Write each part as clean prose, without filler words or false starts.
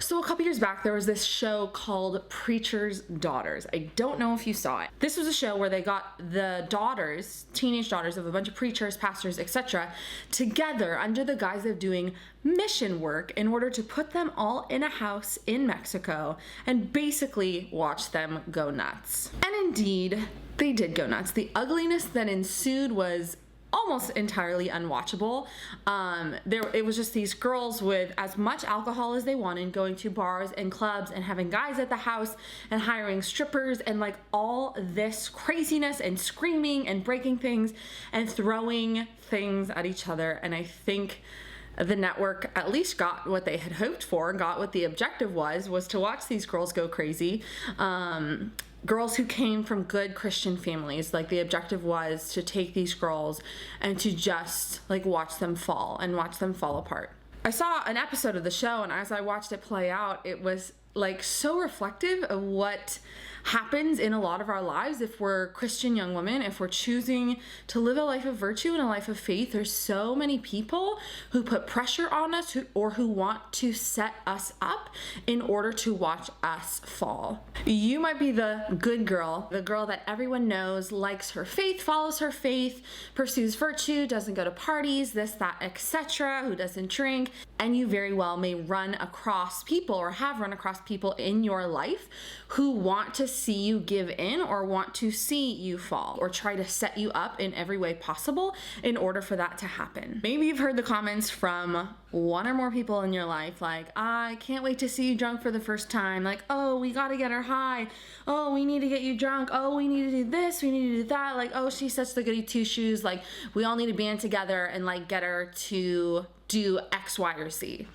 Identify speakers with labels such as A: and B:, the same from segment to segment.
A: So a couple years back, there was this show called Preacher's Daughters. I don't know if you saw it. This was a show where they got the daughters, teenage daughters of a bunch of preachers, pastors, etc., together under the guise of doing mission work in order to put them all in a house in Mexico and basically watch them go nuts. And indeed, they did go nuts. The ugliness that ensued was almost entirely unwatchable. It was just these girls with as much alcohol as they wanted, going to bars and clubs and having guys at the house and hiring strippers and like all this craziness and screaming and breaking things and throwing things at each other. And I think the network at least got what they had hoped for, got what the objective was to watch these girls go crazy. Girls who came from good Christian families. Like the objective was to take these girls and to just like watch them fall and watch them fall apart. I saw an episode of the show, and as I watched it play out, it was like so reflective of what happens in a lot of our lives if we're Christian young women, if we're choosing to live a life of virtue and a life of faith. There's so many people who put pressure on us who want to set us up in order to watch us fall. You might be the good girl, the girl that everyone knows, likes her faith, follows her faith, pursues virtue, doesn't go to parties, this, that, etc., who doesn't drink, and you very well may run across people or have run across people in your life who want to see you give in or want to see you fall or try to set you up in every way possible in order for that to happen. Maybe you've heard the comments from one or more people in your life like, I can't wait to see you drunk for the first time. Like, oh, we gotta get her high. Oh, we need to get you drunk. Oh, we need to do this. We need to do that. Like, oh, she's such the goody two shoes. Like, we all need to band together and like get her to do X, Y, or Z.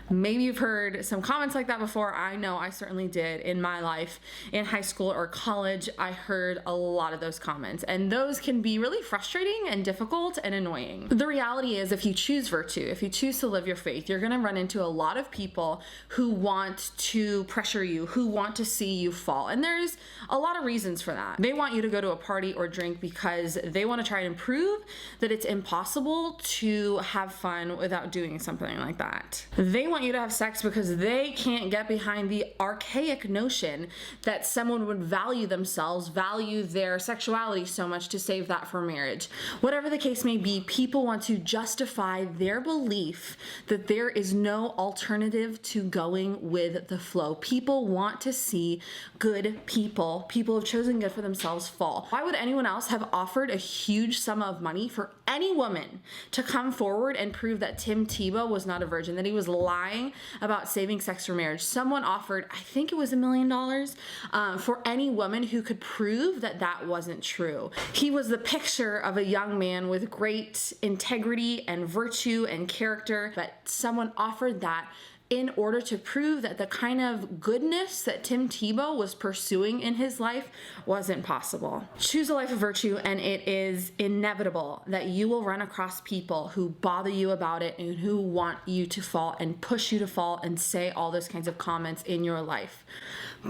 A: Maybe you've heard some comments like that before. I know I certainly did in my life. In high school or college, I heard a lot of those comments, and those can be really frustrating and difficult and annoying. The reality is, if you choose virtue, if you choose to live your faith, you're gonna run into a lot of people who want to pressure you, who want to see you fall. And there's a lot of reasons for that. They want you to go to a party or drink because they want to try and prove that it's impossible to have fun without doing something like that. They want you to have sex because they can't get behind the archaic notion that someone would value themselves, value their sexuality so much to save that for marriage. Whatever the case may be, people want to justify their belief that there is no alternative to going with the flow. People want to see good people who have chosen good for themselves fall. Why would anyone else have offered a huge sum of money for any woman to come forward and prove that Tim Tebow was not a virgin, that he was lying about saving sex for marriage? Someone offered, I think it was $1 million, for any woman who could prove that that wasn't true. He was the picture of a young man with great integrity and virtue and character, but someone offered that in order to prove that the kind of goodness that Tim Tebow was pursuing in his life wasn't possible. Choose a life of virtue, and it is inevitable that you will run across people who bother you about it and who want you to fall and push you to fall and say all those kinds of comments in your life.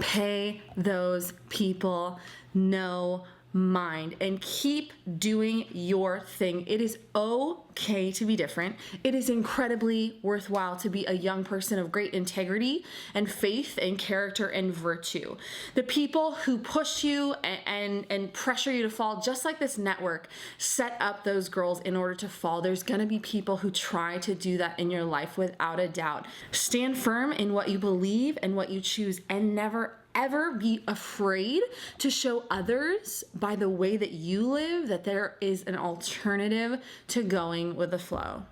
A: Pay those people no mind and keep doing your thing. It is okay to be different. It is incredibly worthwhile to be a young person of great integrity and faith and character and virtue. The people who push you and pressure you to fall, just like this network set up those girls in order to fall, there's going to be people who try to do that in your life without a doubt. Stand firm in what you believe and what you choose, and never ever be afraid to show others by the way that you live that there is an alternative to going with the flow.